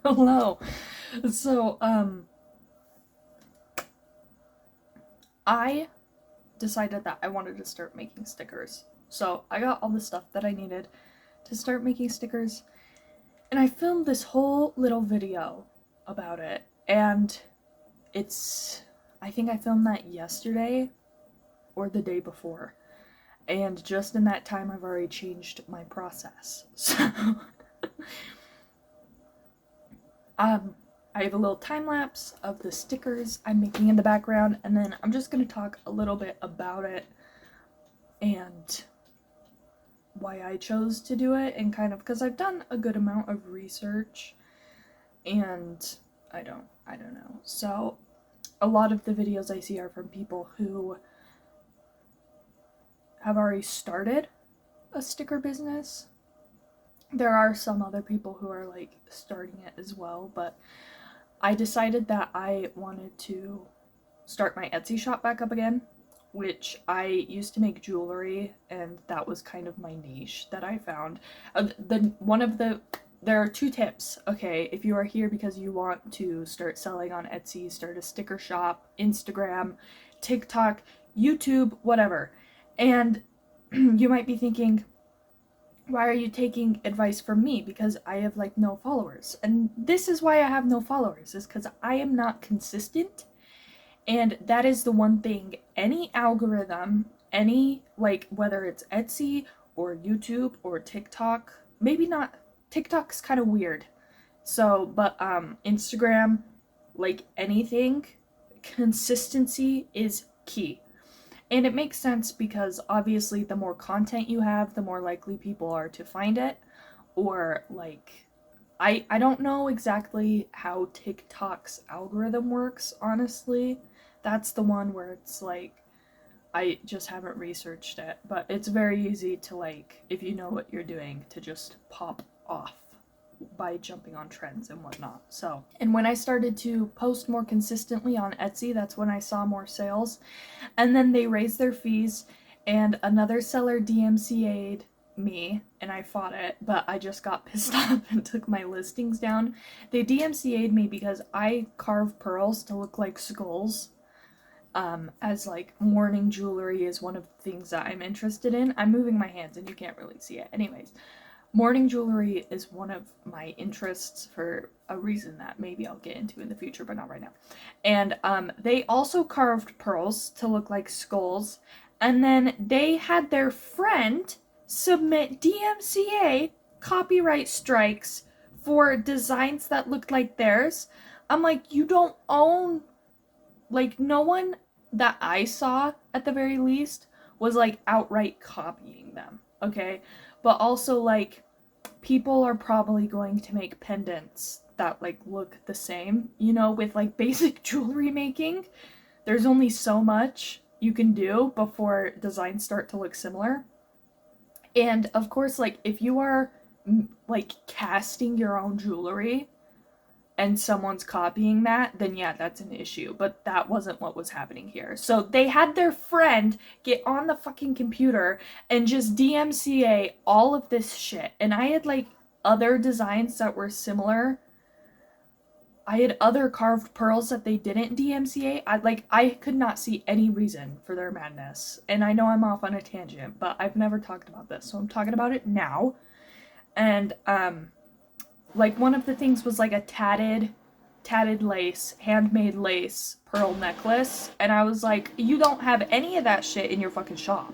Hello. So, I decided that I wanted to start making stickers. So, I got all the stuff that I needed to start making stickers, and I filmed this whole little video about it. And I think I filmed that yesterday or the day before. And just in that time, I've already changed my process. So, Um, I have a little time lapse of the stickers I'm making in the background, and then I'm just going to talk a little bit about it and why I chose to do it, and kind of because I've done a good amount of research, and I don't know. So a lot of the videos I see are from people who have already started a sticker business. There are some other people who are like starting it as well, but I decided that I wanted to start my Etsy shop back up again, which I used to make jewelry, and that was kind of my niche that I found. There are two tips. Okay, if you are here because you want to start selling on Etsy, start a sticker shop, Instagram, TikTok, YouTube, whatever. And you might be thinking, why are you taking advice from me? Because I have like no followers. And this is why I have no followers, is because I am not consistent. And that is the one thing any algorithm, like whether it's Etsy or YouTube or TikTok, maybe not, TikTok's kind of weird. So, but Instagram, like anything, consistency is key. And it makes sense because obviously the more content you have, the more likely people are to find it. Or like I don't know exactly how TikTok's algorithm works, honestly. That's the one where it's like I just haven't researched it, but it's very easy to, like, if you know what you're doing, to just pop off by jumping on trends and whatnot. So, and when I started to post more consistently on Etsy, that's when I saw more sales. And then they raised their fees, and another seller DMCA'd me, and I fought it, but I just got pissed off and took my listings down. They DMCA'd me because I carve pearls to look like skulls. As like mourning jewelry is one of the things that I'm interested in. I'm moving my hands and you can't really see it. Anyways, mourning jewelry is one of my interests for a reason that maybe I'll get into in the future, but not right now. And they also carved pearls to look like skulls, and then they had their friend submit DMCA copyright strikes for designs that looked like theirs. I'm like, you don't own, like, no one that I saw at the very least was like outright copying them, okay? But also, like, people are probably going to make pendants that like look the same, with like basic jewelry making. There's only so much you can do before designs start to look similar. And of course, like, if you are like casting your own jewelry and someone's copying that, then yeah, that's an issue. But that wasn't what was happening here. So they had their friend get on the fucking computer and just DMCA all of this shit. And I had like other designs that were similar. I had other carved pearls that they didn't DMCA. I could not see any reason for their madness. And I know I'm off on a tangent, but I've never talked about this, so I'm talking about it now. And like, one of the things was like a tatted lace, handmade lace pearl necklace, and I was like, you don't have any of that shit in your fucking shop.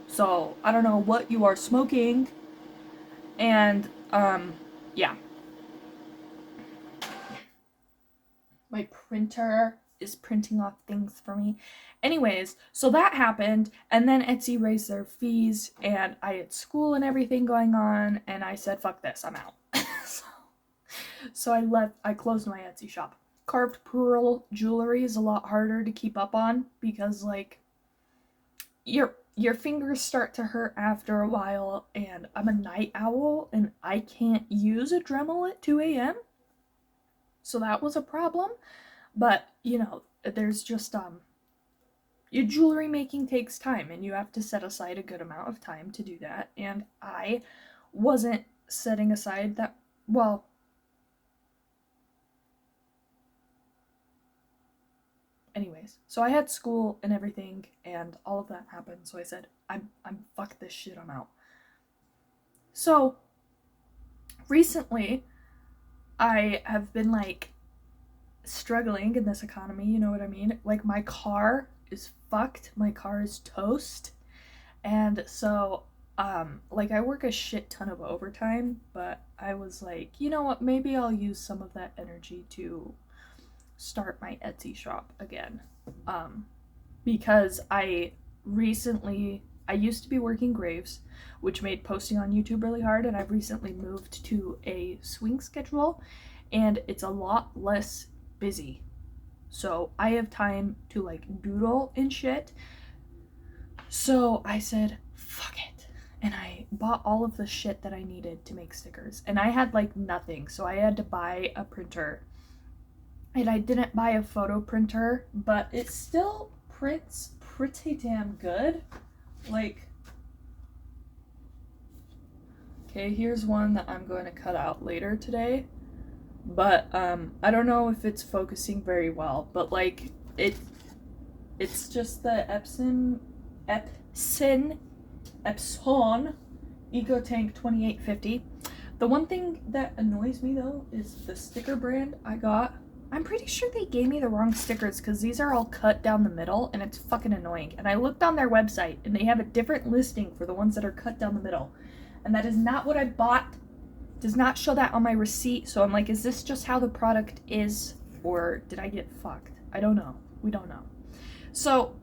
So, I don't know what you are smoking. And yeah. My printer is printing off things for me. Anyways, so that happened, and then Etsy raised their fees, and I had school and everything going on, and I said, fuck this, I'm out. So I closed my Etsy shop. Carved pearl jewelry is a lot harder to keep up on because, like, your fingers start to hurt after a while, and I'm a night owl and I can't use a Dremel at 2 a.m. So that was a problem. But, there's just your jewelry making takes time, and you have to set aside a good amount of time to do that. And I wasn't setting aside that, well, Anyways, so I had school and everything, and all of that happened. So I said, I'm fuck this shit, I'm out. So recently, I have been like struggling in this economy, you know what I mean? Like, my car is fucked, my car is toast. And so like, I work a shit ton of overtime, but I was like, you know what, maybe I'll use some of that energy to start my Etsy shop again. Because I used to be working graves, which made posting on YouTube really hard, and I've recently moved to a swing schedule, and it's a lot less busy. So I have time to like doodle and shit. So I said, fuck it. And I bought all of the shit that I needed to make stickers. And I had like nothing, so I had to buy a printer. And I didn't buy a photo printer, but it still prints pretty damn good. Like, okay, here's one that I'm going to cut out later today. But I don't know if it's focusing very well, but like it's just the Epson EcoTank 2850. The one thing that annoys me though is the sticker brand I got. I'm pretty sure they gave me the wrong stickers because these are all cut down the middle, and it's fucking annoying. And I looked on their website and they have a different listing for the ones that are cut down the middle, and that is not what I bought. Does not show that on my receipt. So I'm like, is this just how the product is, or did I get fucked? I don't know. We don't know. So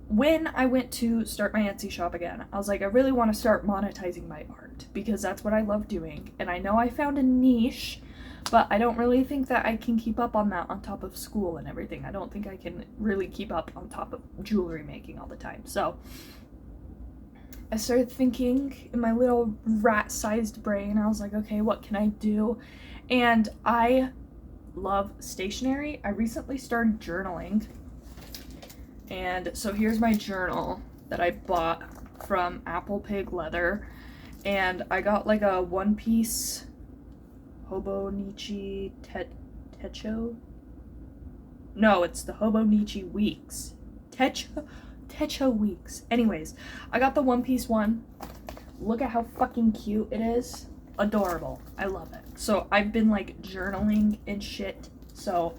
when I went to start my Etsy shop again, I was like, I really want to start monetizing my art because that's what I love doing. And I know I found a niche, but I don't really think that I can keep up on that on top of school and everything. I don't think I can really keep up on top of jewelry making all the time. So I started thinking in my little rat-sized brain. I was like, okay, what can I do? And I love stationery. I recently started journaling. And so here's my journal that I bought from Apple Pig Leather. And I got like a one-piece Hobonichi Techo? No, it's the Hobonichi Weeks. Techo Weeks. Anyways, I got the one-piece one. Look at how fucking cute it is. Adorable. I love it. So I've been like journaling and shit. So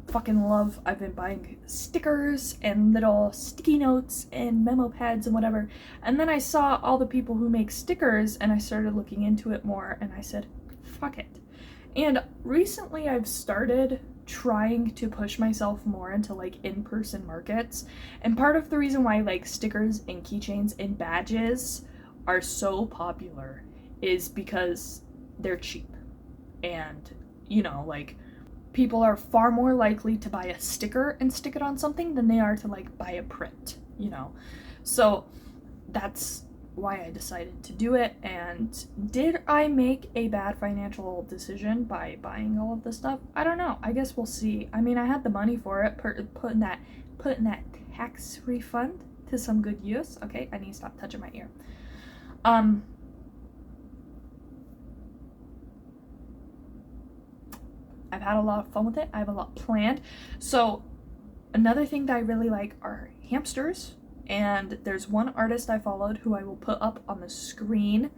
fucking love. I've been buying stickers and little sticky notes and memo pads and whatever. And then I saw all the people who make stickers and I started looking into it more, and I said, fuck it. And recently I've started trying to push myself more into like in-person markets, and part of the reason why like stickers and keychains and badges are so popular is because they're cheap, and you know, like, people are far more likely to buy a sticker and stick it on something than they are to like buy a print, you know. So that's why I decided to do it. And did I make a bad financial decision by buying all of this stuff? I don't know. I guess we'll see. I mean, I had the money for it, putting that tax refund to some good use. Okay, I need to stop touching my ear. I've had a lot of fun with it. I have a lot planned. So another thing that I really like are hamsters. And there's one artist I followed who I will put up on the screen,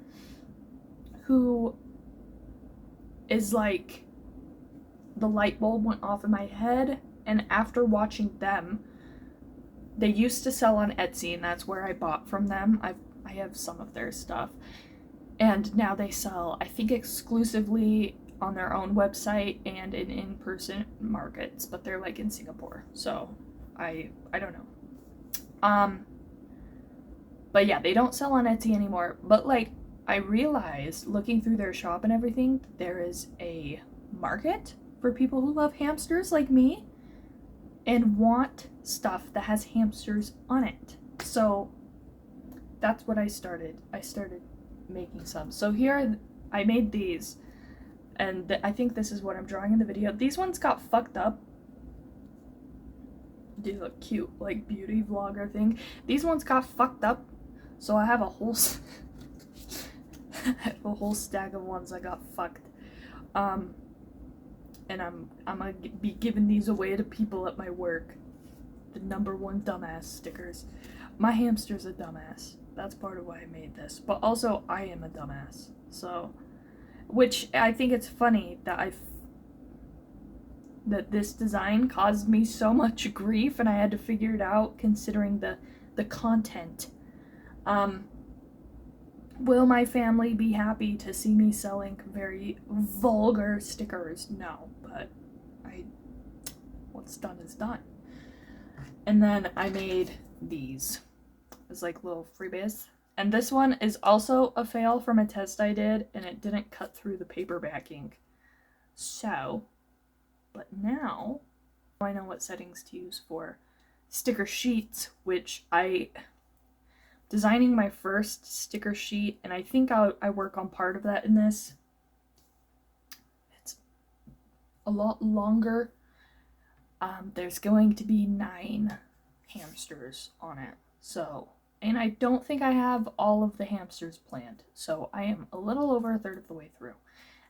who is like, the light bulb went off in my head. And after watching them, they used to sell on Etsy, and that's where I bought from them. I have some of their stuff. And now they sell, I think, exclusively on their own website and in-person markets, but they're like in Singapore, so I don't know. But yeah, they don't sell on Etsy anymore. But like, I realized looking through their shop and everything, there is a market for people who love hamsters like me and want stuff that has hamsters on it. So that's what I started. I started making some. So here I made these. And I think this is what I'm drawing in the video. These ones got fucked up. Do a cute, like, beauty vlogger thing. These ones got fucked up. So I have a whole I have a whole stack of ones that got fucked. and I'm gonna be giving these away to people at my work. The #1 dumbass stickers. My hamster's a dumbass. That's part of why I made this. But also, I am a dumbass. So, which I think it's funny that that this design caused me so much grief, and I had to figure it out considering the content. Will my family be happy to see me selling very vulgar stickers? No, but what's done is done. And then I made these as like little freebies. And this one is also a fail from a test I did, and it didn't cut through the paper backing. So, but now I know what settings to use for sticker sheets, which designing my first sticker sheet, and I think I work on part of that in this. It's a lot longer. There's going to be 9 hamsters on it. So, and I don't think I have all of the hamsters planned. So I am a little over a third of the way through.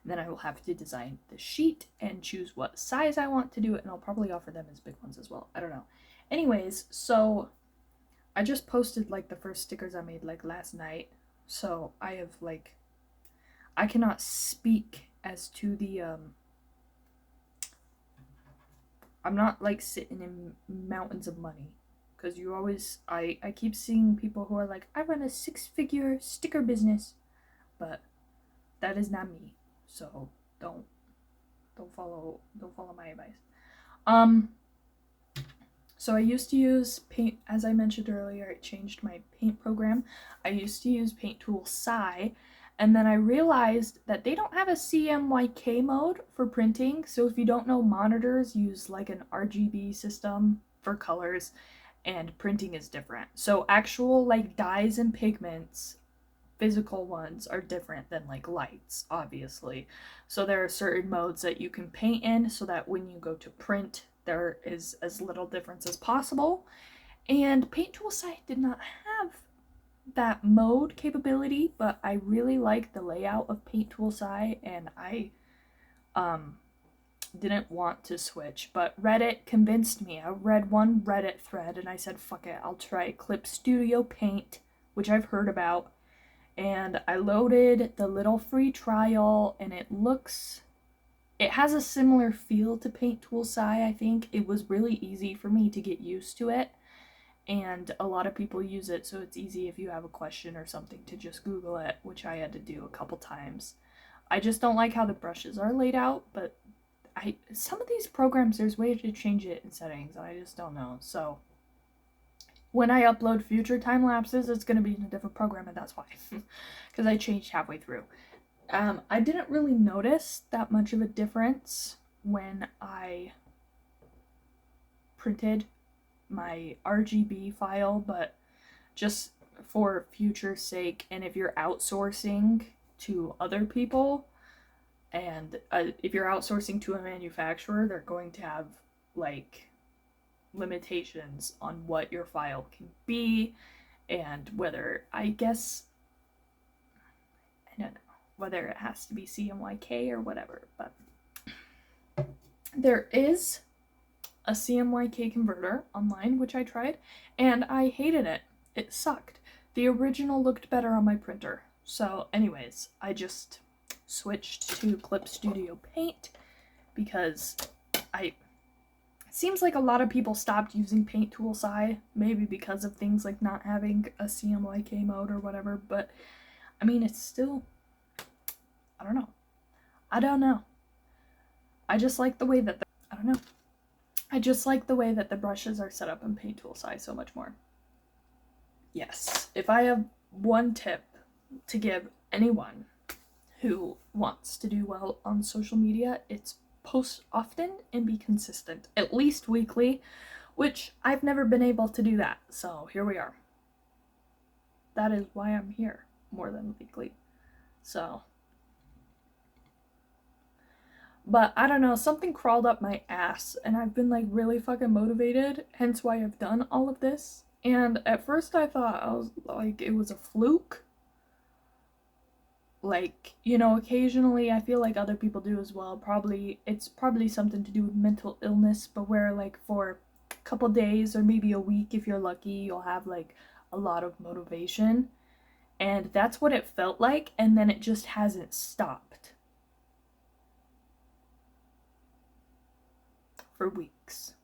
And then I will have to design the sheet and choose what size I want to do it, and I'll probably offer them as big ones as well. I don't know. Anyways, so I just posted like the first stickers I made like last night. So I have like, I cannot speak as to the I'm not like sitting in mountains of money, because you always I keep seeing people who are like, I run a 6-figure sticker business, but that is not me. So don't follow my advice. So I used to use Paint, as I mentioned earlier. I changed my paint program. I used to use Paint Tool Sci, and then I realized that they don't have a CMYK mode for printing. So if you don't know, monitors use like an RGB system for colors, and printing is different. So actual like dyes and pigments, physical ones, are different than like lights, obviously. So there are certain modes that you can paint in so that when you go to print, there is as little difference as possible. And Paint Tool Sci did not have that mode capability, but I really like the layout of Paint Tool Sci, and I didn't want to switch, but Reddit convinced me. I read one Reddit thread and I said, fuck it, I'll try Clip Studio Paint, which I've heard about, and I loaded the little free trial, and it has a similar feel to Paint Tool Sci. I think it was really easy for me to get used to it, and a lot of people use it, so it's easy if you have a question or something to just Google it, which I had to do a couple times. I just don't like how the brushes are laid out, but some of these programs, there's ways to change it in settings, and I just don't know. So when I upload future time lapses, it's going to be in a different program, and that's why, because I changed halfway through. I didn't really notice that much of a difference when I printed my RGB file, but just for future sake, and if you're outsourcing to other people, and if you're outsourcing to a manufacturer, they're going to have like limitations on what your file can be, and whether, I guess, I don't know, whether it has to be CMYK or whatever. But there is a CMYK converter online, which I tried, and I hated it. It sucked. The original looked better on my printer. So anyways, I just switched to Clip Studio Paint because it seems like a lot of people stopped using Paint Tool Sci, maybe because of things like not having a CMYK mode or whatever, but I mean, it's still, I don't know. I just like the way that the brushes are set up in Paint Tool Sci so much more. Yes, if I have one tip to give anyone who wants to do well on social media, it's post often and be consistent, at least weekly, which I've never been able to do that, so here we are. That is why I'm here more than weekly. So, but I don't know, something crawled up my ass, and I've been like really fucking motivated, hence why I've done all of this. And at first I thought I was like, it was a fluke, like, you know, occasionally I feel like other people do as well. Probably it's probably something to do with mental illness, but where like for a couple days or maybe a week if you're lucky, you'll have like a lot of motivation. And that's what it felt like, and then it just hasn't stopped for weeks.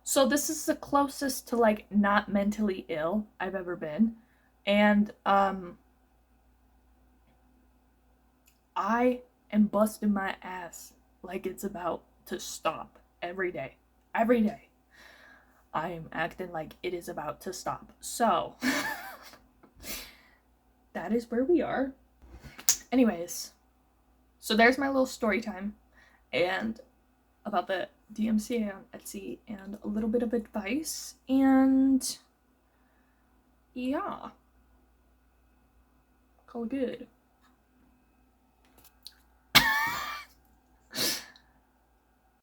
So this is the closest to like not mentally ill I've ever been. And I am busting my ass like it's about to stop every day. Every day. I am acting like it is about to stop. So, that is where we are. Anyways, so there's my little story time and about the DMCA on Etsy and a little bit of advice. And yeah, call it good.